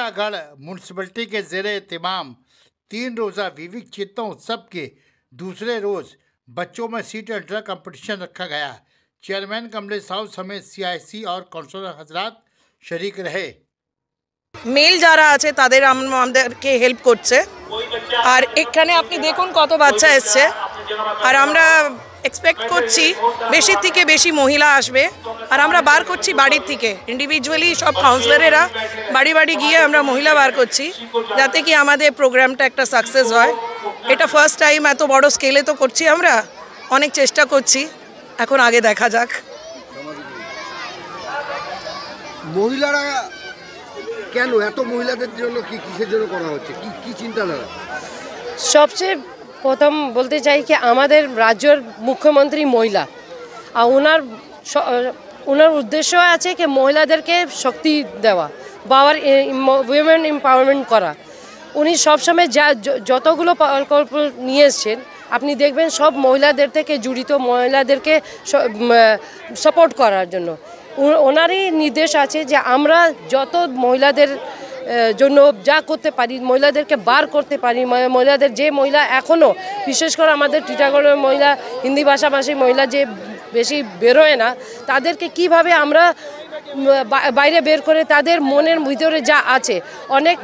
Titagarh municipality के ज़ेरे एहतमाम 3 रोज़ा विवेक चेतना उत्सव के दूसरे रोज़ बच्चों में सीट एंड ड्रग कंपटीशन रखा गया। चेयरमैन कमलेश साहू समेत सीआईसी और काउंसलर हजरात शरीक रहे। मेल যারা আছে তাদের আমাদেরকে হেল্প করছে আর এখানে আপনি দেখুন কত বাচ্চা এসছে আর আমরা এক্সপেক্ট করছি বেশি থেকে বেশি মহিলা আসবে আর আমরা বার করছি বাড়ির থেকে ইন্ডিভিজুয়ালি সব কাউন্সিলরেরা বাড়ি বাড়ি গিয়ে আমরা মহিলা বার করছি যাতে কি আমাদের প্রোগ্রামটা একটা সাকসেস হয়। এটা ফার্স্ট টাইম এত বড় স্কেলে তো করছি আমরা, অনেক চেষ্টা করছি, এখন আগে দেখা যাক। মহিলারা কেন এত মহিলাদের জন্য কিসের জন্য করা হচ্ছে, কি চিন্তাধারা? সবচেয়ে প্রথম বলতে চাই কি আমাদের রাজ্যের মুখ্যমন্ত্রী মহিলা আর ওনার উদ্দেশ্য আছে কি মহিলাদেরকে শক্তি দেওয়া, উইমেন এম্পাওয়ারমেন্ট করা। উনি সবসময় যতগুলো প্রকল্প নিয়ে এসছেন আপনি দেখবেন সব মহিলাদের থেকে জড়িত, মহিলাদেরকে সাপোর্ট করার জন্য ওনারই নির্দেশ আছে যে আমরা যত মহিলাদের জন্য যা করতে পারি, মহিলাদেরকে বার করতে পারি, মহিলাদের যে মহিলা এখনও বিশেষ করে আমাদের টিটাগড়ের মহিলা হিন্দি ভাষাভাষী মহিলা যে বেশি বেরোয় না তাদেরকে কিভাবে আমরা বাইরে বের করে তাদের মনের ভিতরে যা আছে, অনেক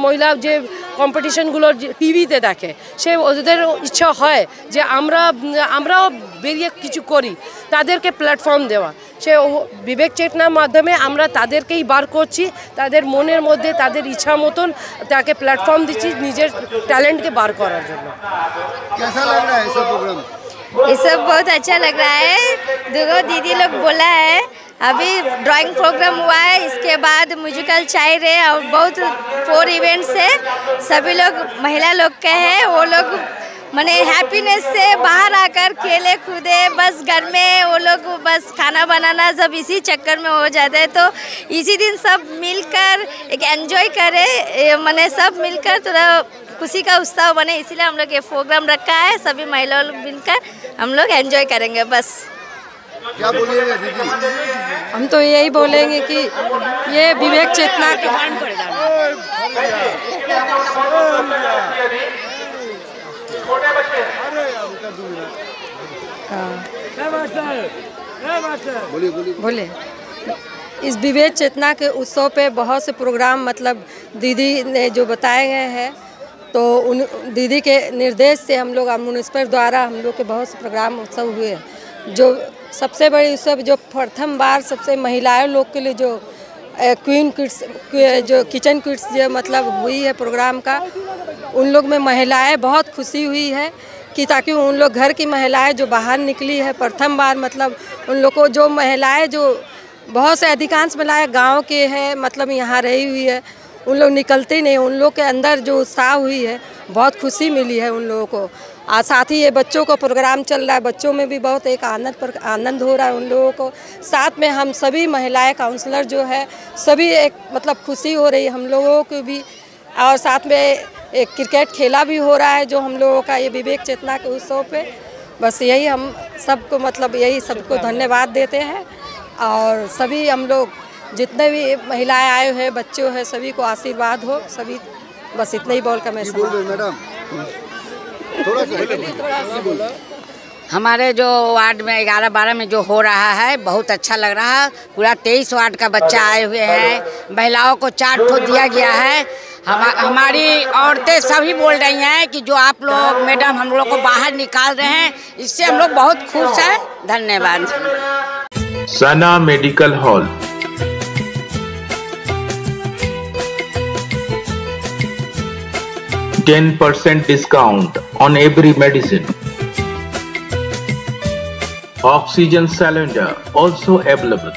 মহিলা যে কম্পিটিশনগুলো টিভিতে দেখে সে ওদের ইচ্ছা হয় যে আমরাও বেরিয়ে কিছু করি, তাদেরকে প্ল্যাটফর্ম দেওয়া। সে বিবেক চেতনার মাধ্যমে আমরা তাদেরকেই বার করছি, তাদের মনের মধ্যে তাদের ইচ্ছা মতন তাকে প্ল্যাটফর্ম দিচ্ছি নিজের ট্যালেন্টকে বার করার জন্য। कैसा लग रहा है ये सब प्रोग्राम? ये सब बहुत अच्छा लग रहा है। दो दीदी लोग बोला है, अभी ड्राइंग प्रोग्राम हुआ है, इसके बाद म्यूजिकल चाइर है और बहुत 4 इवेंट्स है, सभी लोग महिला लोग के हैं। वो लोग माने हैप्पीनेस से बाहर आकर खेले कूदे, बस घर में वो लोग बस खाना बनाना सब इसी चक्कर में हो जाता है। तो इसी दिन सब मिलकर एक एंजॉय करे, माने सब मिलकर थोड़ा खुशी का उत्सव बने, इसीलिए हम लोग ये प्रोग्राम रखा है। सभी महिला लोग मिलकर हम लोग एंजॉय करेंगे। बस क्या बोलिएगा दीदी? हम तो यही बोलेंगे कि ये विवेक चेतना के बोले इस विवेक चेतना के उत्सव पे बहुत से प्रोग्राम मतलब दीदी ने जो बताए गए हैं, तो उन दीदी के निर्देश से हम लोग म्यूनिसिपल द्वारा हम लोग के बहुत से प्रोग्राम उत्सव हुए। जो सबसे बड़ी उत्सव जो प्रथम बार सबसे महिलाएं लोग के लिए जो क्वीन किड्स जो किचन किड्स जो मतलब हुई है प्रोग्राम का, उन लोग में महिलाएं बहुत खुशी हुई है कि ताकि उन लोग घर की महिलाएं जो बाहर निकली है प्रथम बार, मतलब उन लोग को जो महिलाएं जो बहुत से अधिकांश महिलाएं गांव के हैं मतलब यहाँ रही हुई है, उन लोग निकलते नहीं, उन लोग के अंदर जो उत्साह हुई है बहुत खुशी मिली है उन लोगों को। और साथ ही ये बच्चों को प्रोग्राम चल रहा है, बच्चों में भी बहुत एक आनंद हो रहा है उन लोगों को। साथ में हम सभी महिलाएं काउंसलर जो है सभी एक मतलब खुशी हो रही है हम लोगों को भी। और साथ में एक क्रिकेट खेला भी हो रहा है जो हम लोगों का ये विवेक चेतना के उत्सव पे। बस यही हम सबको मतलब यही सबको धन्यवाद देते हैं और सभी हम लोग जितने भी महिलाएं आए हैं बच्चे हैं सभी को आशीर्वाद हो सभी। बस इतना ही बोल कर मैं मैडम थोड़ा हमारे जो वार्ड में 11-12 में जो हो रहा है बहुत अच्छा लग रहा है। पूरा 23 वार्ड का बच्चा आए हुए हैं, महिलाओं को 4 ठो दिया गया है। हमारी औरतें सभी बोल रही हैं कि जो आप लोग मैडम हम लोग को बाहर निकाल रहे हैं, इससे हम लोग बहुत खुश हैं। धन्यवाद। सना medical hall, %10 discount on every medicine. Oxygen cylinder also available.